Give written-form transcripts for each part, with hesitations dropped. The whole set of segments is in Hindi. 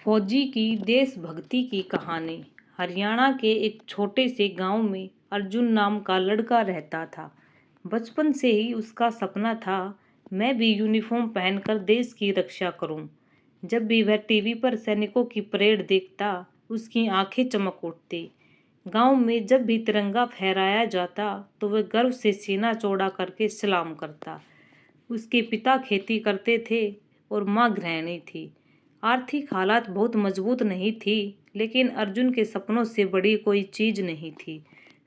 फौजी की देशभक्ति की कहानी। हरियाणा के एक छोटे से गांव में अर्जुन नाम का लड़का रहता था। बचपन से ही उसका सपना था, मैं भी यूनिफॉर्म पहनकर देश की रक्षा करूं। जब भी वह टीवी पर सैनिकों की परेड देखता, उसकी आंखें चमक उठती। गांव में जब भी तिरंगा फहराया जाता तो वह गर्व से सीना चौड़ा करके सलाम करता। उसके पिता खेती करते थे और माँ गृहिणी थी। आर्थिक हालात बहुत मजबूत नहीं थी, लेकिन अर्जुन के सपनों से बड़ी कोई चीज नहीं थी।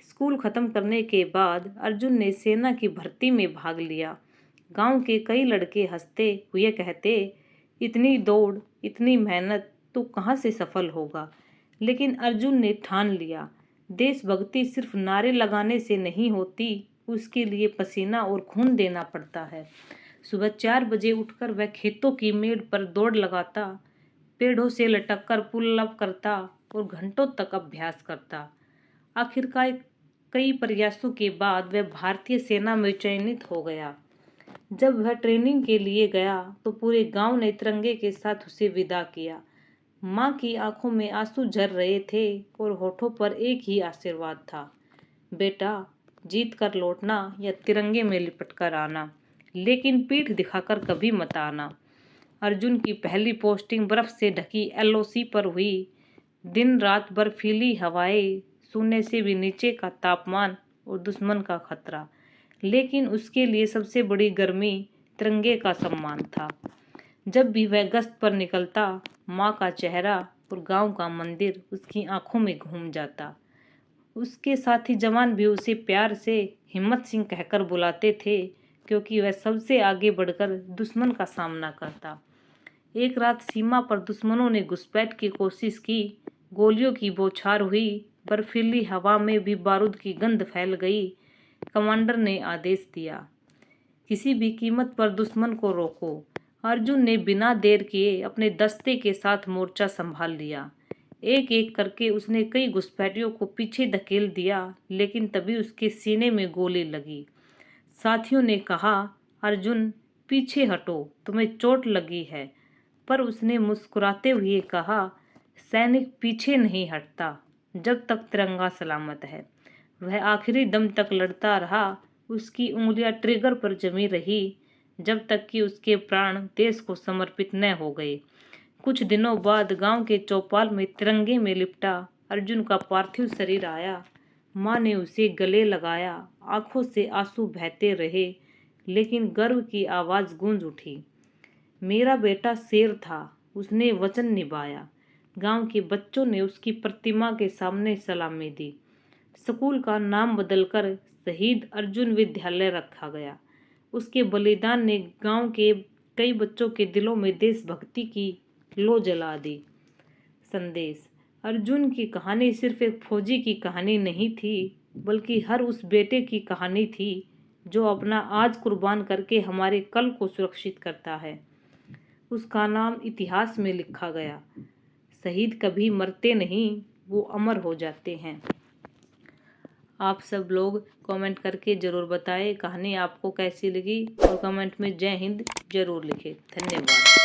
स्कूल खत्म करने के बाद अर्जुन ने सेना की भर्ती में भाग लिया। गांव के कई लड़के हंसते हुए कहते, इतनी दौड़, इतनी मेहनत, तो कहाँ से सफल होगा। लेकिन अर्जुन ने ठान लिया, देशभक्ति सिर्फ नारे लगाने से नहीं होती, उसके लिए पसीना और खून देना पड़ता है। सुबह 4 बजे उठकर वह खेतों की मेड़ पर दौड़ लगाता, पेड़ों से लटककर पुल अप करता और घंटों तक अभ्यास करता। आखिरकार कई प्रयासों के बाद वह भारतीय सेना में चयनित हो गया। जब वह ट्रेनिंग के लिए गया तो पूरे गांव ने तिरंगे के साथ उसे विदा किया। माँ की आंखों में आंसू झर रहे थे और होठों पर एक ही आशीर्वाद था, बेटा, जीत कर लौटना या तिरंगे में लिपट कर आना, लेकिन पीठ दिखाकर कभी मत आना। अर्जुन की पहली पोस्टिंग बर्फ से ढकी एलओसी पर हुई। दिन रात बर्फीली हवाएं, शून्य से भी नीचे का तापमान और दुश्मन का खतरा, लेकिन उसके लिए सबसे बड़ी गर्मी तिरंगे का सम्मान था। जब भी वह गश्त पर निकलता, माँ का चेहरा और गांव का मंदिर उसकी आंखों में घूम जाता। उसके साथी जवान भी उसे प्यार से हिम्मत सिंह कहकर बुलाते थे, क्योंकि वह सबसे आगे बढ़कर दुश्मन का सामना करता। एक रात सीमा पर दुश्मनों ने घुसपैठ की कोशिश की। गोलियों की बौछार हुई, बर्फीली हवा में भी बारूद की गंध फैल गई। कमांडर ने आदेश दिया, किसी भी कीमत पर दुश्मन को रोको। अर्जुन ने बिना देर किए अपने दस्ते के साथ मोर्चा संभाल लिया। एक एक करके उसने कई घुसपैठियों को पीछे धकेल दिया, लेकिन तभी उसके सीने में गोली लगी। साथियों ने कहा, अर्जुन पीछे हटो, तुम्हें चोट लगी है। पर उसने मुस्कुराते हुए कहा, सैनिक पीछे नहीं हटता जब तक तिरंगा सलामत है। वह आखिरी दम तक लड़ता रहा। उसकी उंगलियां ट्रिगर पर जमी रही जब तक कि उसके प्राण देश को समर्पित न हो गए। कुछ दिनों बाद गांव के चौपाल में तिरंगे में लिपटा अर्जुन का पार्थिव शरीर आया। माँ ने उसे गले लगाया। आंखों से आंसू बहते रहे, लेकिन गर्व की आवाज गूंज उठी, मेरा बेटा शेर था, उसने वचन निभाया। गांव के बच्चों ने उसकी प्रतिमा के सामने सलामी दी। स्कूल का नाम बदलकर शहीद अर्जुन विद्यालय रखा गया। उसके बलिदान ने गांव के कई बच्चों के दिलों में देशभक्ति की लौ जला दी। संदेश, अर्जुन की कहानी सिर्फ एक फौजी की कहानी नहीं थी, बल्कि हर उस बेटे की कहानी थी जो अपना आज कुर्बान करके हमारे कल को सुरक्षित करता है। उसका नाम इतिहास में लिखा गया। शहीद कभी मरते नहीं, वो अमर हो जाते हैं। आप सब लोग कमेंट करके ज़रूर बताएं कहानी आपको कैसी लगी, और कमेंट में जय हिंद ज़रूर लिखें। धन्यवाद।